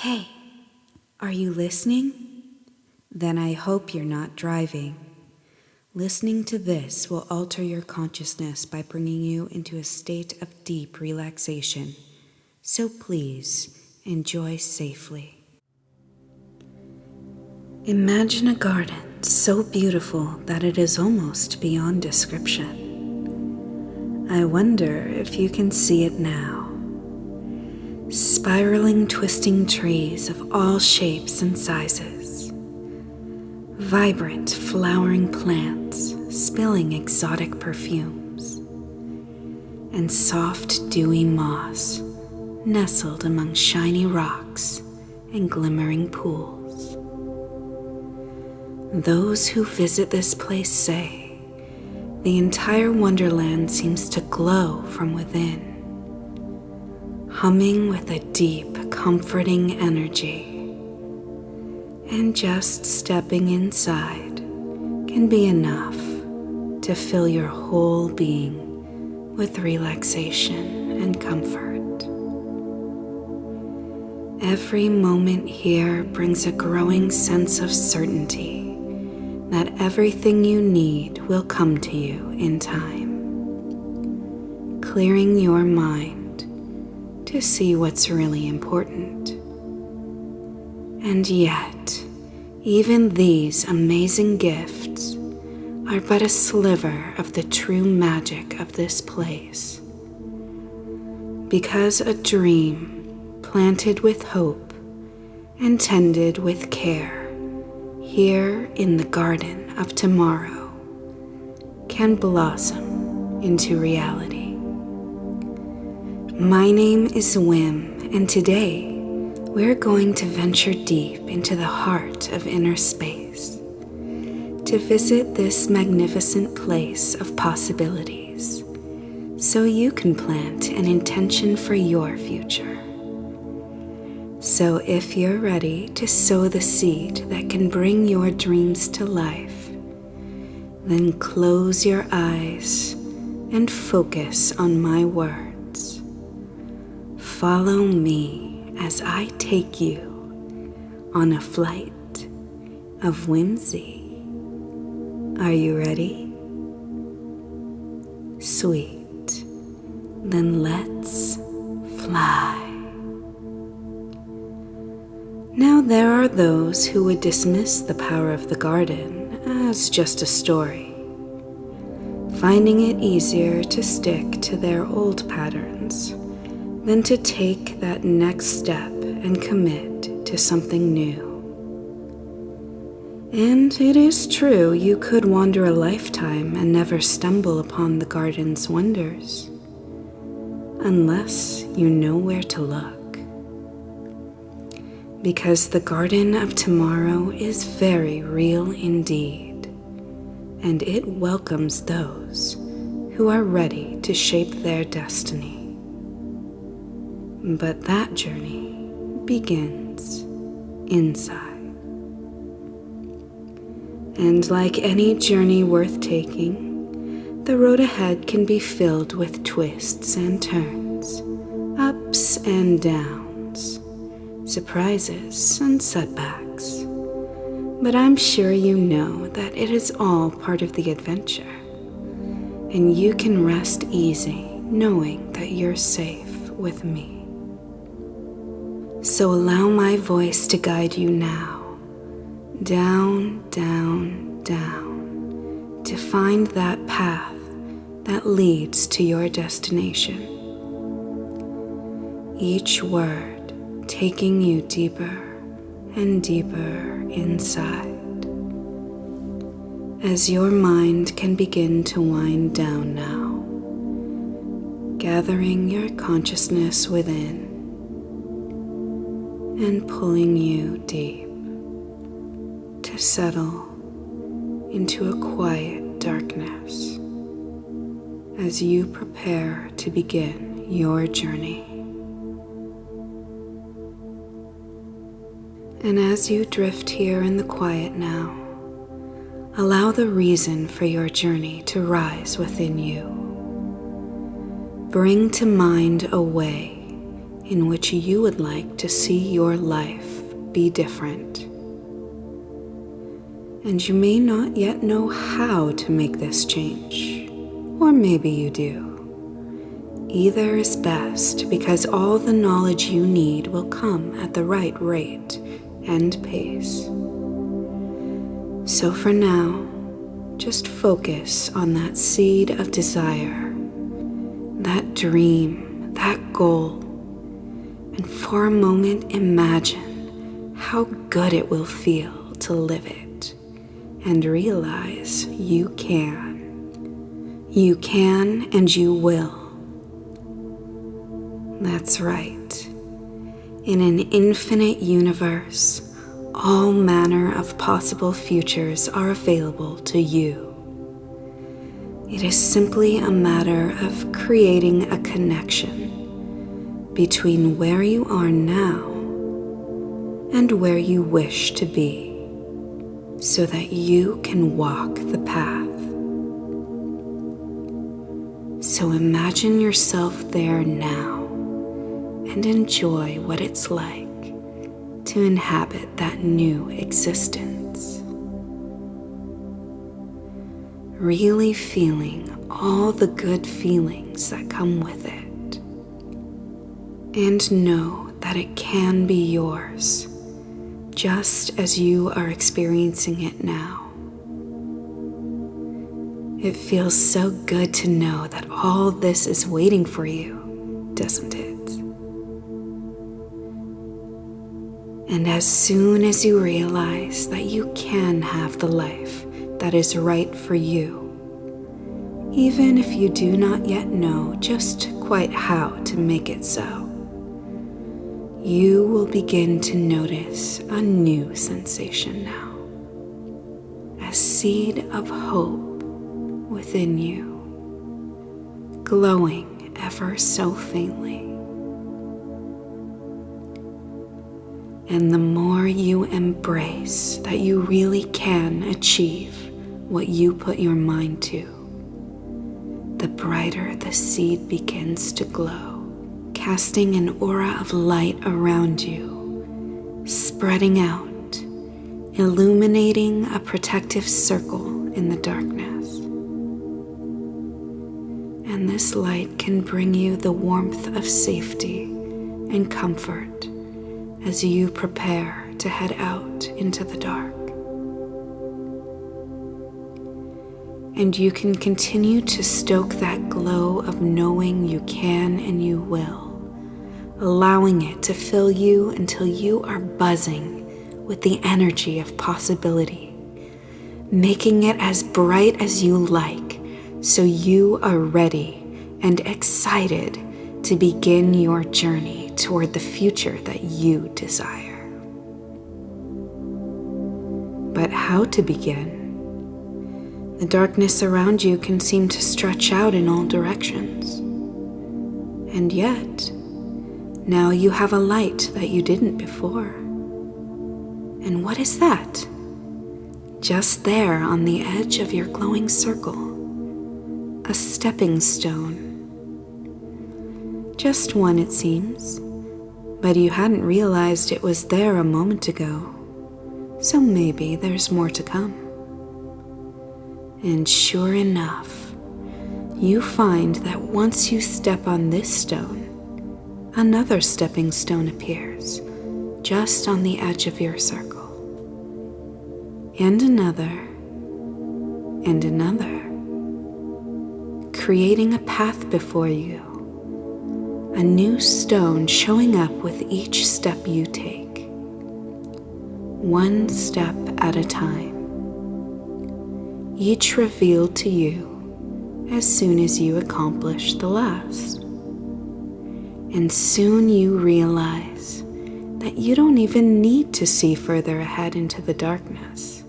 Hey, are you listening? Then I hope you're not driving. Listening to this will alter your consciousness by bringing you into a state of deep relaxation. So please, enjoy safely. Imagine a garden so beautiful that it is almost beyond description. I wonder if you can see it now. Spiraling, twisting trees of all shapes and sizes. Vibrant, flowering plants spilling exotic perfumes. And soft, dewy moss nestled among shiny rocks and glimmering pools. Those who visit this place say the entire wonderland seems to glow from within, humming with a deep, comforting energy. And just stepping inside can be enough to fill your whole being with relaxation and comfort. Every moment here brings a growing sense of certainty that everything you need will come to you in time, clearing your mind to see what's really important. And yet, even these amazing gifts are but a sliver of the true magic of this place. Because a dream planted with hope and tended with care here in the garden of tomorrow can blossom into reality. My name is Whim, and today we're going to venture deep into the heart of inner space to visit this magnificent place of possibilities so you can plant an intention for your future. So if you're ready to sow the seed that can bring your dreams to life, then close your eyes and focus on my words. Follow me as I take you on a flight of whimsy. Are you ready? Sweet. Then let's fly. Now there are those who would dismiss the power of the garden as just a story, finding it easier to stick to their old patterns than to take that next step and commit to something new. And it is true, you could wander a lifetime and never stumble upon the garden's wonders, unless you know where to look. Because the garden of tomorrow is very real indeed, and it welcomes those who are ready to shape their destiny. But that journey begins inside. And like any journey worth taking, the road ahead can be filled with twists and turns, ups and downs, surprises and setbacks. But I'm sure you know that it is all part of the adventure, and you can rest easy knowing that you're safe with me. So allow my voice to guide you now, down, down, down, to find that path that leads to your destination. Each word taking you deeper and deeper inside, as your mind can begin to wind down now, gathering your consciousness within and pulling you deep to settle into a quiet darkness as you prepare to begin your journey. And as you drift here in the quiet now, allow the reason for your journey to rise within you. Bring to mind a way in which you would like to see your life be different. And you may not yet know how to make this change, or maybe you do. Either is best, because all the knowledge you need will come at the right rate and pace. So for now, just focus on that seed of desire, that dream, that goal, and for a moment imagine how good it will feel to live it and realize you can. You can and you will. That's right. In an infinite universe, all manner of possible futures are available to you. It is simply a matter of creating a connection between where you are now and where you wish to be, so that you can walk the path. So imagine yourself there now and enjoy what it's like to inhabit that new existence. Really feeling all the good feelings that come with it. And know that it can be yours, just as you are experiencing it now. It feels so good to know that all this is waiting for you, doesn't it? And as soon as you realize that you can have the life that is right for you, even if you do not yet know just quite how to make it so, you will begin to notice a new sensation now, a seed of hope within you, glowing ever so faintly. And the more you embrace that you really can achieve what you put your mind to, the brighter the seed begins to glow, casting an aura of light around you, spreading out, illuminating a protective circle in the darkness. And this light can bring you the warmth of safety and comfort as you prepare to head out into the dark. And you can continue to stoke that glow of knowing you can and you will, allowing it to fill you until you are buzzing with the energy of possibility, making it as bright as you like, so you are ready and excited to begin your journey toward the future that you desire. But how to begin? The darkness around you can seem to stretch out in all directions. And yet, now you have a light that you didn't before. And what is that? Just there on the edge of your glowing circle, a stepping stone. Just one, it seems, but you hadn't realized it was there a moment ago, so maybe there's more to come. And sure enough, you find that once you step on this stone, another stepping stone appears just on the edge of your circle, and another, and another, creating a path before you. A new stone showing up with each step you take, one step at a time, each revealed to you as soon as you accomplish the last. And soon you realize that you don't even need to see further ahead into the darkness,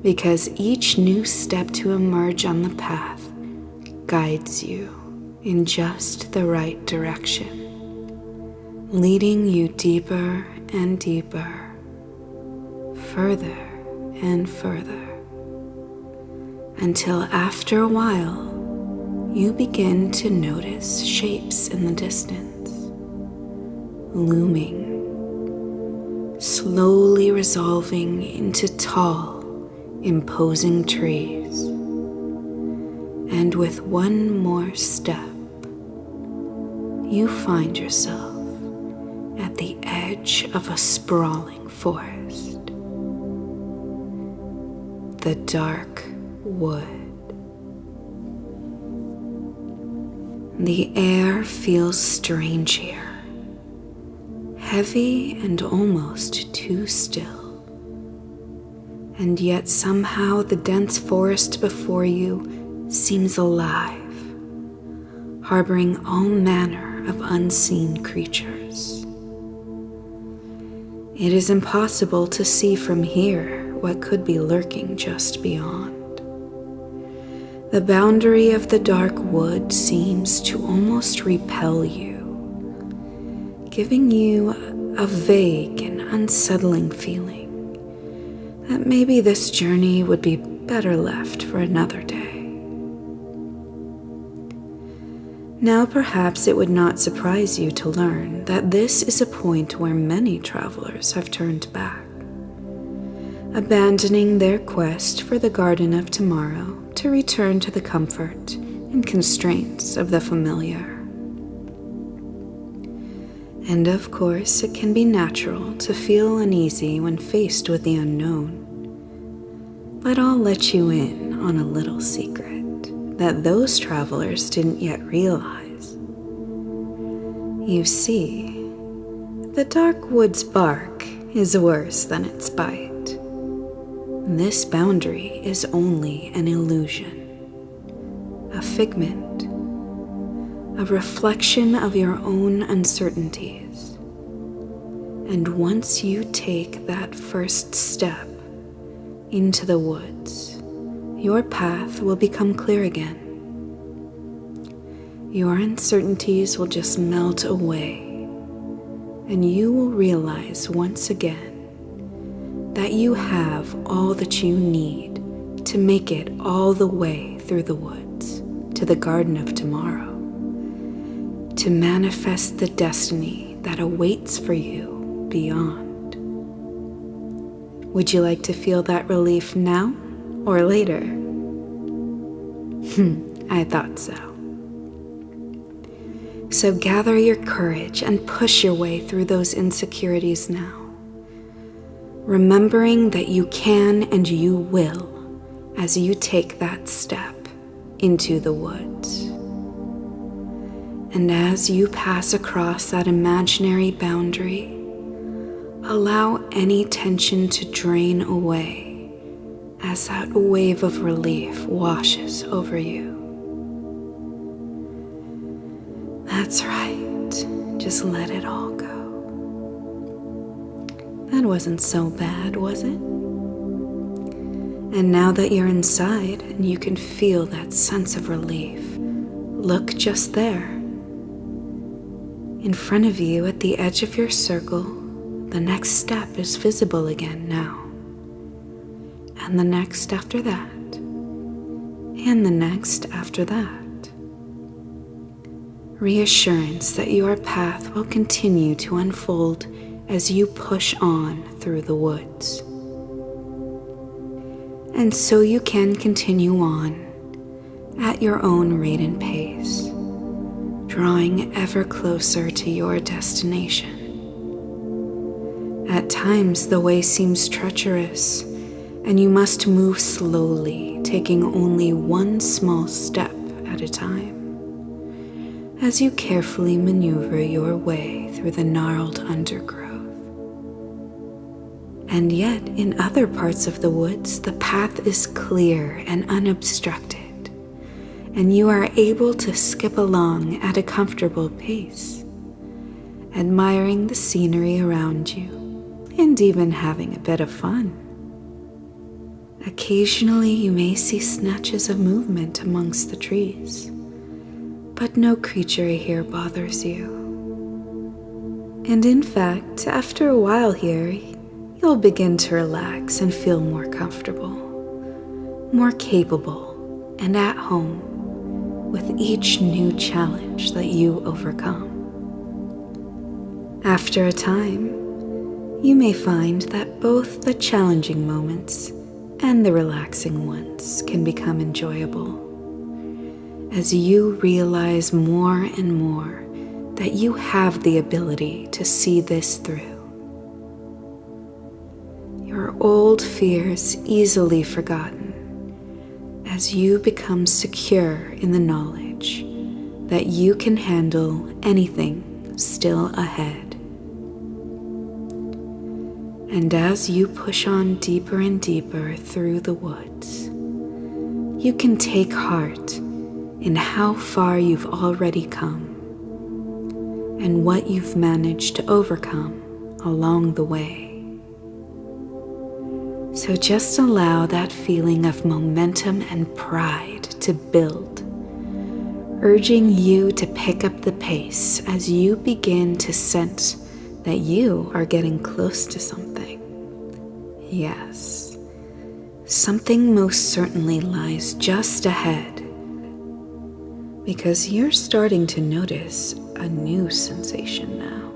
because each new step to emerge on the path guides you in just the right direction, leading you deeper and deeper, further and further, until after a while you begin to notice shapes in the distance, looming, slowly resolving into tall, imposing trees. And with one more step, you find yourself at the edge of a sprawling forest. The dark wood. The air feels strange here, heavy and almost too still. And yet somehow the dense forest before you seems alive, harboring all manner of unseen creatures. It is impossible to see from here what could be lurking just beyond. The boundary of the dark wood seems to almost repel you, giving you a vague and unsettling feeling that maybe this journey would be better left for another day. Now perhaps it would not surprise you to learn that this is a point where many travelers have turned back, abandoning their quest for the Garden of Tomorrow to return to the comfort and constraints of the familiar. And of course, it can be natural to feel uneasy when faced with the unknown. But I'll let you in on a little secret that those travelers didn't yet realize. You see, the dark wood's bark is worse than its bite. This boundary is only an illusion, a figment, a reflection of your own uncertainties. And once you take that first step into the woods, your path will become clear again. Your uncertainties will just melt away, and you will realize once again that you have all that you need to make it all the way through the woods to the Garden of Tomorrow, to manifest the destiny that awaits for you beyond. Would you like to feel that relief now or later? I thought so. So gather your courage and push your way through those insecurities now, remembering that you can and you will as you take that step into the woods. And as you pass across that imaginary boundary, allow any tension to drain away as that wave of relief washes over you. That's right, just let it all go. That wasn't so bad, was it? And now that you're inside and you can feel that sense of relief, look just there. In front of you at the edge of your circle, the next step is visible again now. And the next after that. And the next after that. Reassurance that your path will continue to unfold as you push on through the woods. And so you can continue on at your own rate and pace, drawing ever closer to your destination. At times the way seems treacherous, and you must move slowly, taking only one small step at a time, as you carefully maneuver your way through the gnarled undergrowth. And yet, in other parts of the woods, the path is clear and unobstructed, and you are able to skip along at a comfortable pace, admiring the scenery around you, and even having a bit of fun. Occasionally, you may see snatches of movement amongst the trees, but no creature here bothers you. And in fact, after a while here, you'll begin to relax and feel more comfortable, more capable, and at home with each new challenge that you overcome. After a time, you may find that both the challenging moments and the relaxing ones can become enjoyable, as you realize more and more that you have the ability to see this through. Your old fears easily forgotten as you become secure in the knowledge that you can handle anything still ahead. And as you push on deeper and deeper through the woods, you can take heart in how far you've already come and what you've managed to overcome along the way. So just allow that feeling of momentum and pride to build, urging you to pick up the pace as you begin to sense that you are getting close to something. Yes, something most certainly lies just ahead, because you're starting to notice a new sensation now.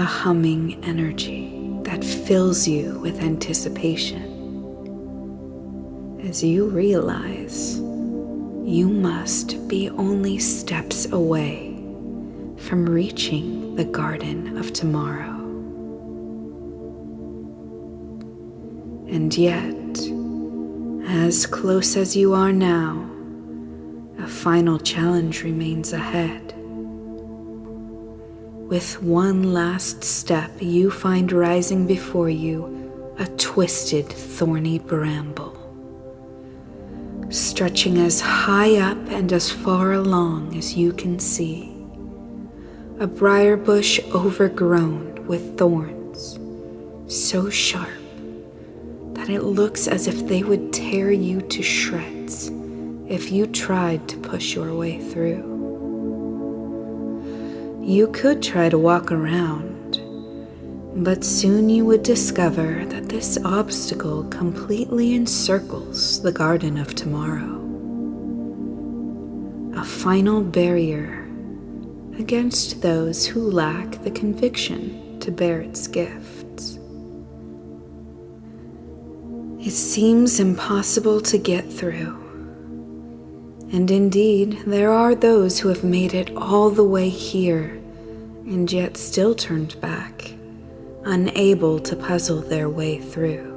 A humming energy that fills you with anticipation as you realize you must be only steps away from reaching the garden of tomorrow. And yet, as close as you are now, a final challenge remains ahead. With one last step, you find rising before you a twisted, thorny bramble, stretching as high up and as far along as you can see. A briar bush overgrown with thorns, so sharp that it looks as if they would tear you to shreds if you tried to push your way through. You could try to walk around, but soon you would discover that this obstacle completely encircles the garden of tomorrow. A final barrier against those who lack the conviction to bear its gifts. It seems impossible to get through. And indeed, there are those who have made it all the way here and yet still turned back, unable to puzzle their way through.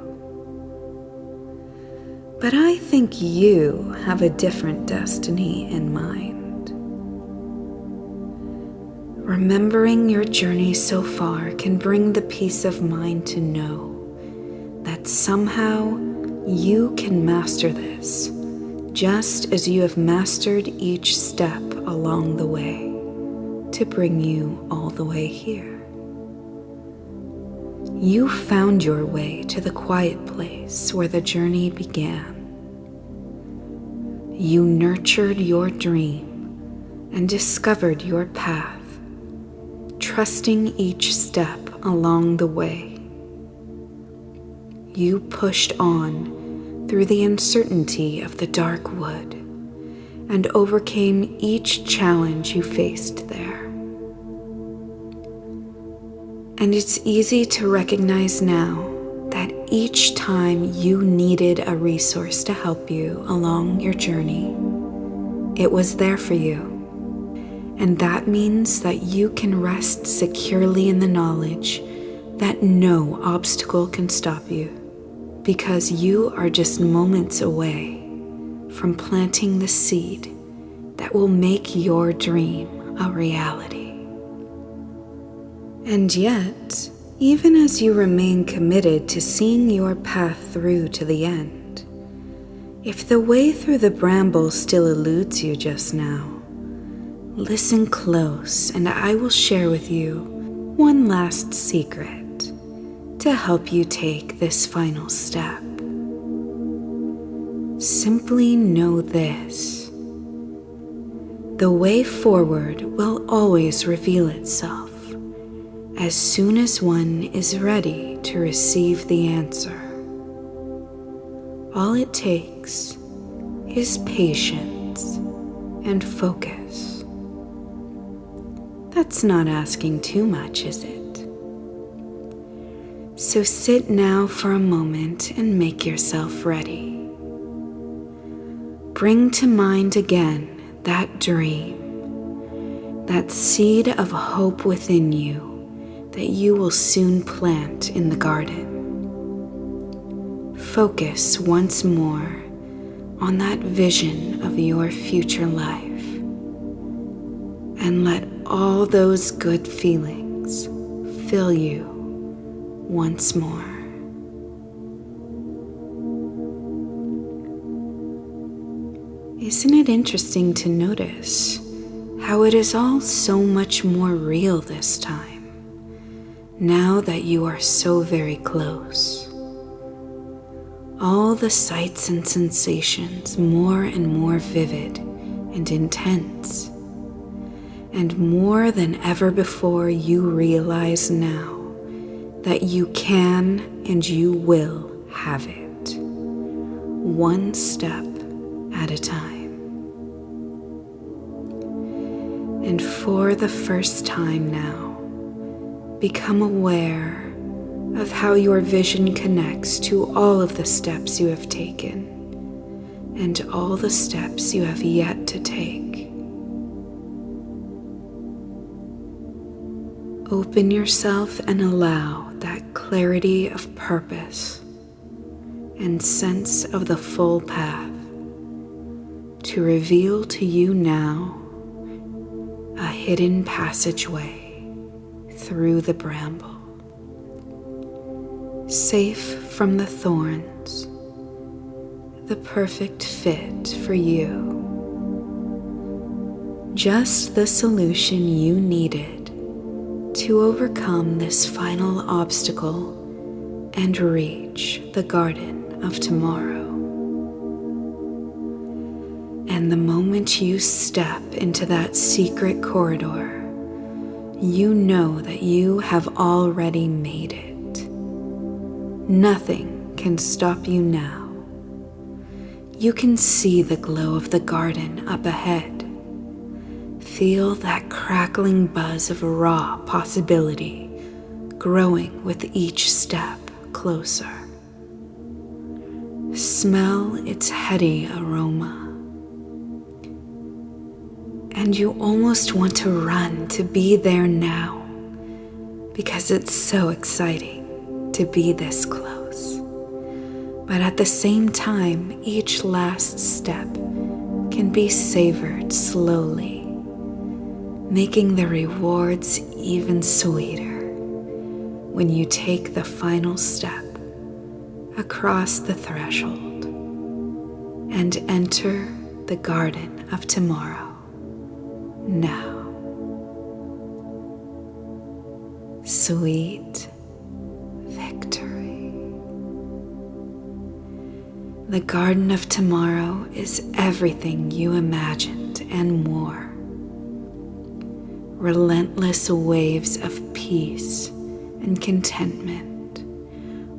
But I think you have a different destiny in mind. Remembering your journey so far can bring the peace of mind to know that somehow you can master this, just as you have mastered each step along the way to bring you all the way here. You found your way to the quiet place where the journey began. You nurtured your dream and discovered your path, trusting each step along the way. You pushed on through the uncertainty of the dark wood and overcame each challenge you faced there. And it's easy to recognize now that each time you needed a resource to help you along your journey, it was there for you. And that means that you can rest securely in the knowledge that no obstacle can stop you, because you are just moments away from planting the seed that will make your dream a reality. And yet, even as you remain committed to seeing your path through to the end, if the way through the bramble still eludes you just now, listen close and I will share with you one last secret to help you take this final step. Simply know this: the way forward will always reveal itself as soon as one is ready to receive the answer. All it takes is patience and focus. That's not asking too much, is it? So sit now for a moment and make yourself ready. Bring to mind again that dream, that seed of hope within you that you will soon plant in the garden. Focus once more on that vision of your future life, and let all those good feelings fill you once more. Isn't it interesting to notice how it is all so much more real this time, now that you are so very close? All the sights and sensations more and more vivid and intense, and more than ever before you realize now that you can and you will have it, one step at a time. And for the first time now, become aware of how your vision connects to all of the steps you have taken and all the steps you have yet to take. Open yourself and allow that clarity of purpose and sense of the full path to reveal to you now a hidden passageway through the bramble, safe from the thorns, the perfect fit for you, just the solution you needed to overcome this final obstacle and reach the garden of tomorrow. And the moment you step into that secret corridor, you know that you have already made it. Nothing can stop you now. You can see the glow of the garden up ahead. Feel that crackling buzz of raw possibility growing with each step closer. Smell its heady aroma. And you almost want to run to be there now, because it's so exciting to be this close. But at the same time, each last step can be savored slowly, making the rewards even sweeter when you take the final step across the threshold and enter the garden of tomorrow now. Sweet victory. The garden of tomorrow is everything you imagined and more. Relentless waves of peace and contentment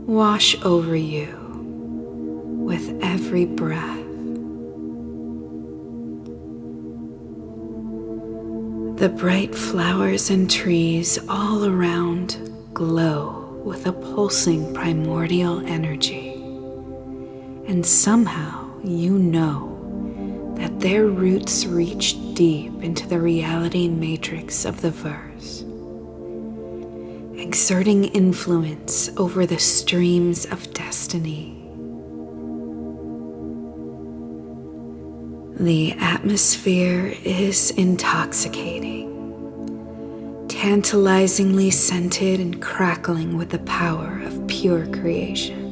wash over you with every breath. The bright flowers and trees all around glow with a pulsing primordial energy, and somehow you know that their roots reach deep into the reality matrix of the verse, exerting influence over the streams of destiny. The atmosphere is intoxicating, tantalizingly scented and crackling with the power of pure creation,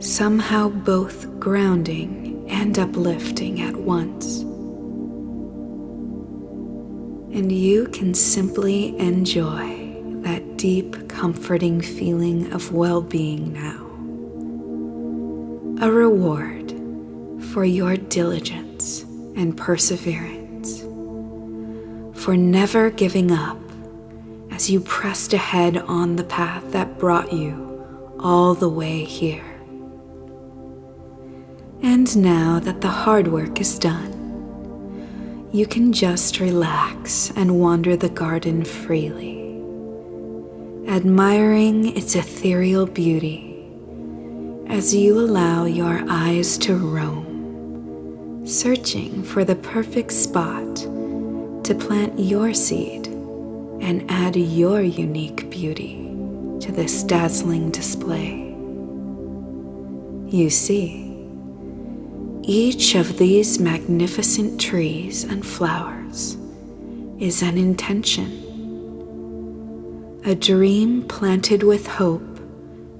somehow both grounding and uplifting at once. And you can simply enjoy that deep, comforting feeling of well-being now. A reward for your diligence and perseverance, for never giving up as you pressed ahead on the path that brought you all the way here. And now that the hard work is done, you can just relax and wander the garden freely, admiring its ethereal beauty as you allow your eyes to roam, searching for the perfect spot to plant your seed and add your unique beauty to this dazzling display. You see, each of these magnificent trees and flowers is an intention, a dream planted with hope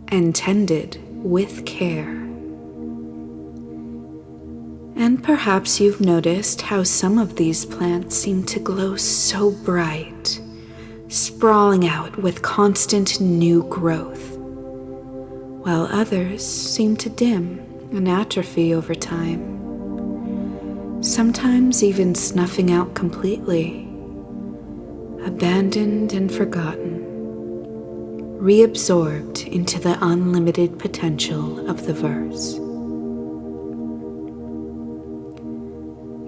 and tended with care. And perhaps you've noticed how some of these plants seem to glow so bright, sprawling out with constant new growth, while others seem to dim and atrophy over time, sometimes even snuffing out completely, abandoned and forgotten, reabsorbed into the unlimited potential of the verse.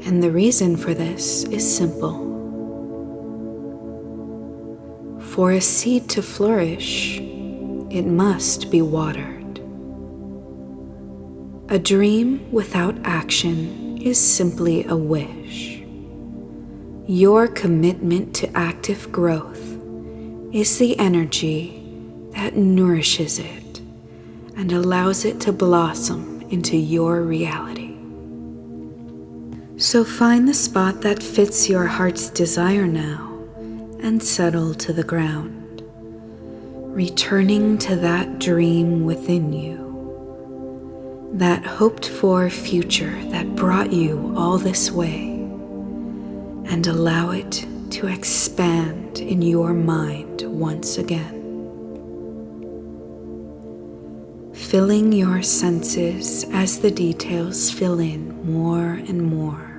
And the reason for this is simple. For a seed to flourish, it must be watered. A dream without action is simply a wish. Your commitment to active growth is the energy that nourishes it and allows it to blossom into your reality. So find the spot that fits your heart's desire now and settle to the ground, returning to that dream within you, that hoped-for future that brought you all this way, and allow it to expand in your mind once again. Filling your senses as the details fill in more and more.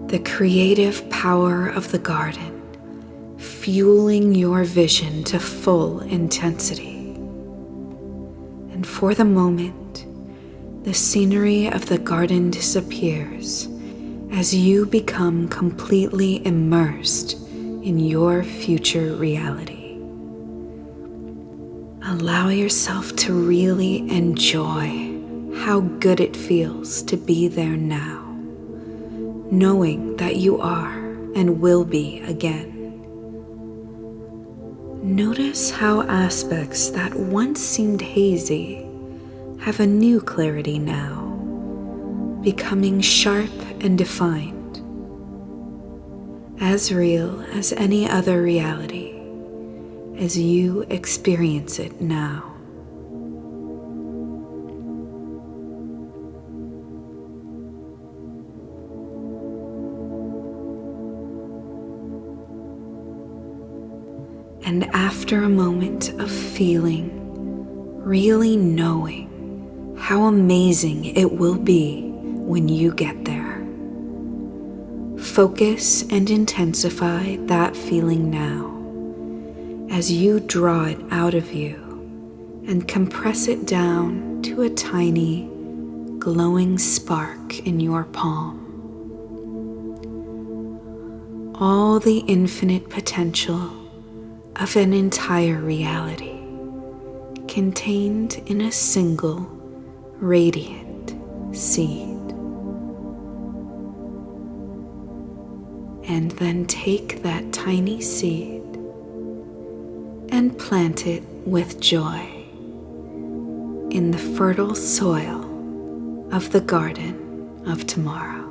The creative power of the garden, fueling your vision to full intensity. And for the moment, the scenery of the garden disappears as you become completely immersed in your future reality. Allow yourself to really enjoy how good it feels to be there now, knowing that you are and will be again. Notice how aspects that once seemed hazy have a new clarity now, becoming sharp and defined, as real as any other reality as you experience it now. And after a moment of feeling, really knowing how amazing it will be when you get there, focus and intensify that feeling now as you draw it out of you and compress it down to a tiny, glowing spark in your palm. All the infinite potential of an entire reality contained in a single radiant seed. And then take that tiny seed and plant it with joy in the fertile soil of the garden of tomorrow.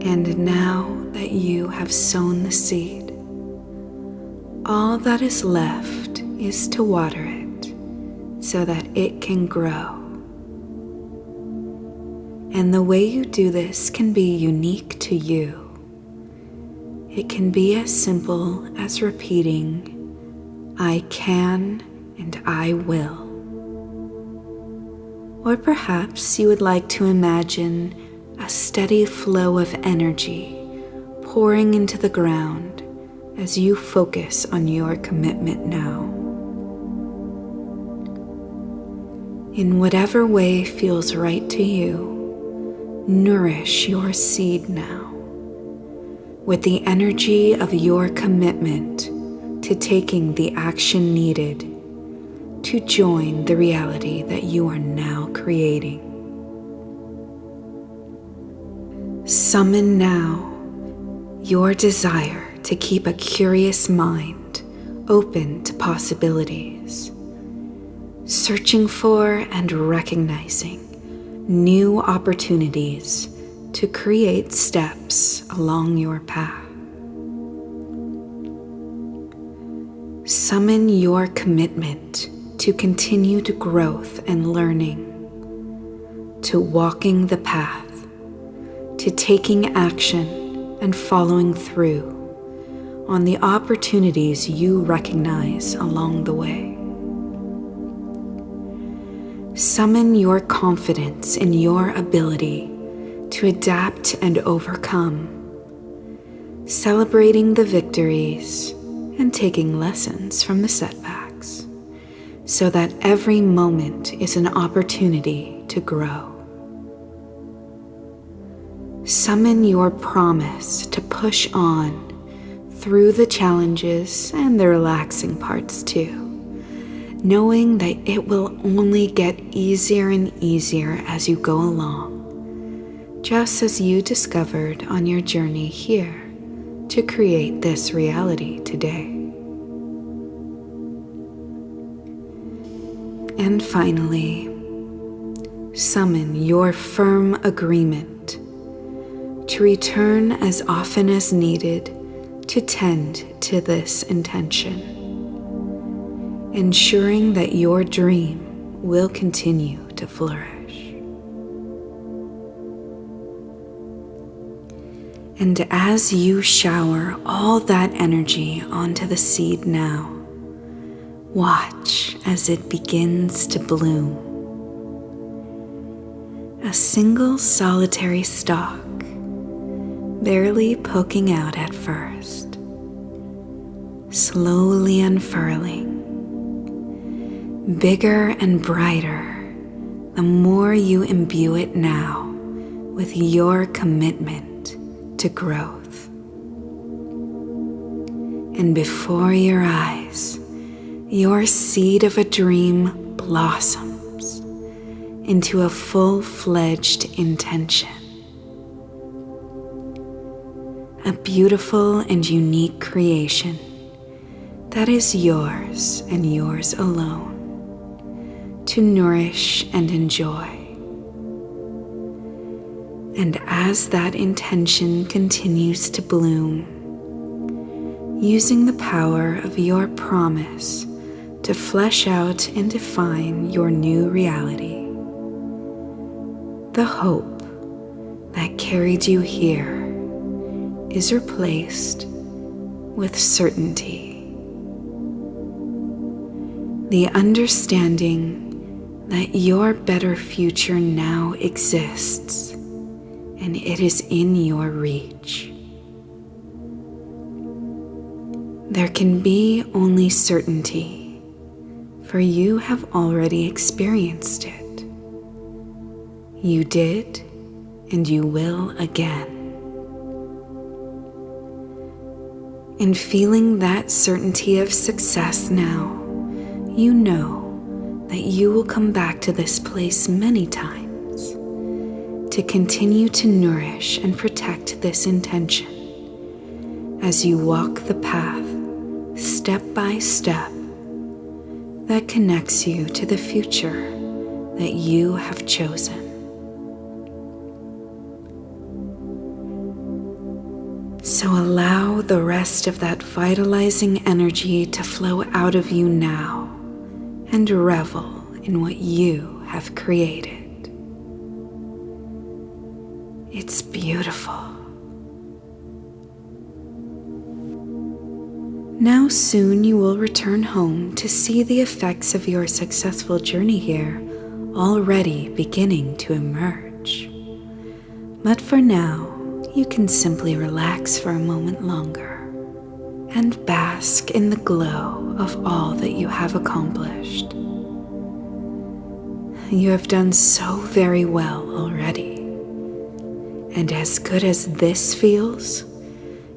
And now that you have sown the seed, all that is left is to water it so that it can grow. And the way you do this can be unique to you. It can be as simple as repeating, "I can and I will." Or perhaps you would like to imagine a steady flow of energy pouring into the ground as you focus on your commitment now. In whatever way feels right to you, nourish your seed now with the energy of your commitment to taking the action needed to join the reality that you are now creating. Summon now your desire to keep a curious mind open to possibilities, searching for and recognizing new opportunities to create steps along your path. Summon your commitment to continued growth and learning, to walking the path, to taking action and following through on the opportunities you recognize along the way. Summon your confidence in your ability to adapt and overcome, celebrating the victories and taking lessons from the setbacks, so that every moment is an opportunity to grow. Summon your promise to push on through the challenges and the relaxing parts too, knowing that it will only get easier and easier as you go along, just as you discovered on your journey here to create this reality today. And finally, summon your firm agreement to return as often as needed to tend to this intention, ensuring that your dream will continue to flourish. And as you shower all that energy onto the seed now, watch as it begins to bloom. A single solitary stalk, barely poking out at first, slowly unfurling, bigger and brighter the more you imbue it now with your commitment to growth. And before your eyes, your seed of a dream blossoms into a full-fledged intention. A beautiful and unique creation that is yours and yours alone to nourish and enjoy. And as that intention continues to bloom, using the power of your promise to flesh out and define your new reality, the hope that carried you here is replaced with certainty. The understanding that your better future now exists and it is in your reach. There can be only certainty, for you have already experienced it. You did, and you will again. In feeling that certainty of success now, you know that you will come back to this place many times to continue to nourish and protect this intention as you walk the path step by step that connects you to the future that you have chosen. So allow the rest of that vitalizing energy to flow out of you now and revel in what you have created. It's beautiful. Now soon you will return home to see the effects of your successful journey here already beginning to emerge. But for now, you can simply relax for a moment longer and bask in the glow of all that you have accomplished. you have done so very well already. And as good as this feels,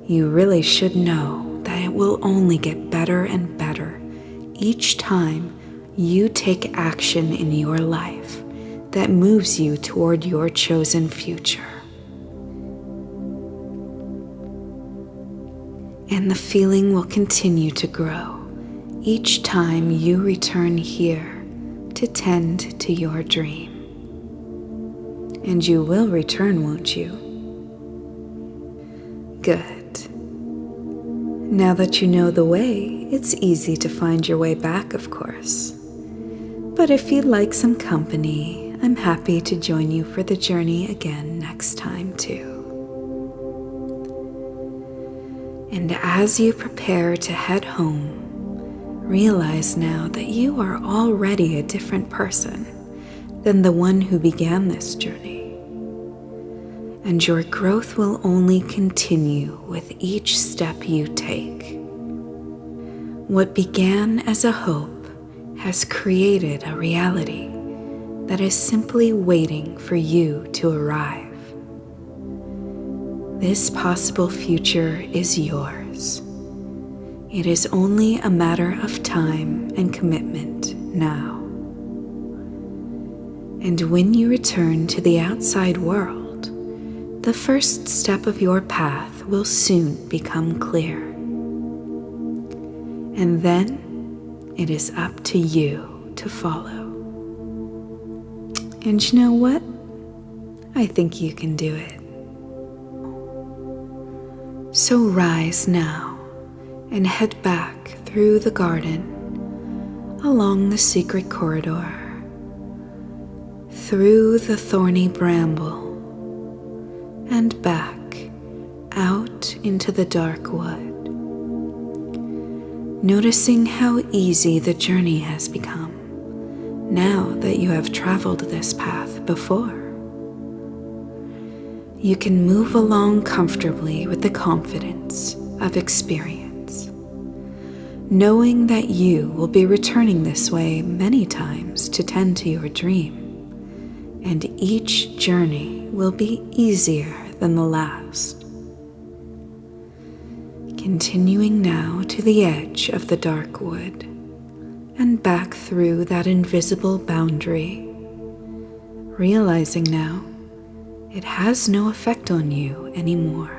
you really should know that it will only get better and better each time you take action in your life that moves you toward your chosen future. And the feeling will continue to grow each time you return here to tend to your dream. And you will return, won't you? Good. Now that you know the way, it's easy to find your way back, of course. But if you'd like some company, I'm happy to join you for the journey again next time, too. And as you prepare to head home, realize now that you are already a different person than the one who began this journey. And your growth will only continue with each step you take. What began as a hope has created a reality that is simply waiting for you to arrive. This possible future is yours. It is only a matter of time and commitment now. And when you return to the outside world, the first step of your path will soon become clear. And then it is up to you to follow. And you know what? I think you can do it. So rise now and head back through the garden, along the secret corridor, through the thorny bramble, and back out into the dark wood, noticing how easy the journey has become now that you have traveled this path before. You can move along comfortably with the confidence of experience, knowing that you will be returning this way many times to tend to your dream, and each journey will be easier than the last. Continuing now to the edge of the dark wood and back through that invisible boundary, realizing now it has no effect on you anymore.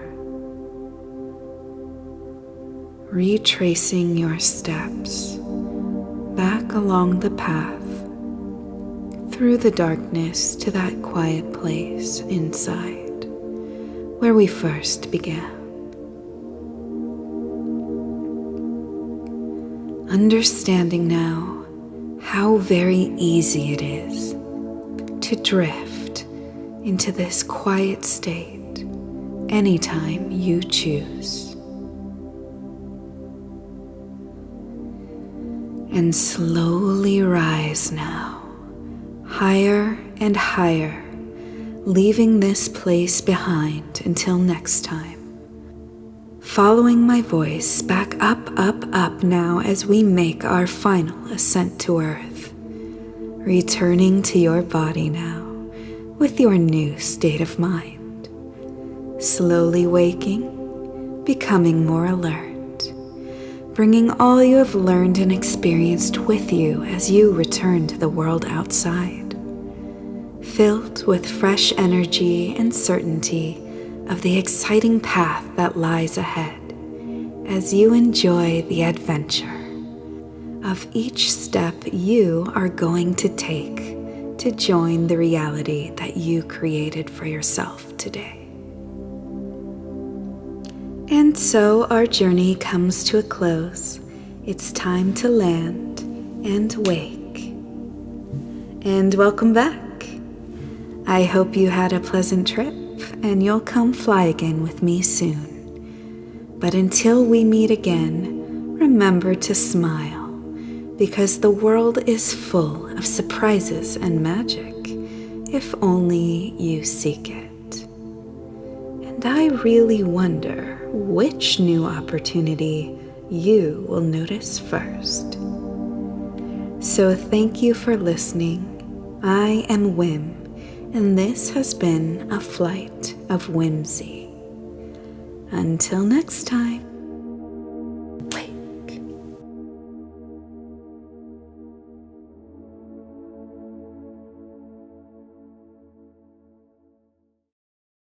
Retracing your steps back along the path through the darkness to that quiet place inside where we first began. Understanding now how very easy it is to drift into this quiet state anytime you choose. And slowly rise now, higher and higher, leaving this place behind until next time. Following my voice back up, up, up now as we make our final ascent to Earth, returning to your body now with your new state of mind, slowly waking, becoming more alert, bringing all you have learned and experienced with you as you return to the world outside, filled with fresh energy and certainty of the exciting path that lies ahead as you enjoy the adventure of each step you are going to take to join the reality that you created for yourself today. And so our journey comes to a close. It's time to land and wake. And welcome back. I hope you had a pleasant trip and you'll come fly again with me soon. But until we meet again, remember to smile, because the world is full of surprises and magic, if only you seek it. And I really wonder which new opportunity you will notice first. So thank you for listening, I am Whim, and this has been a flight of Whimzee. Until next time.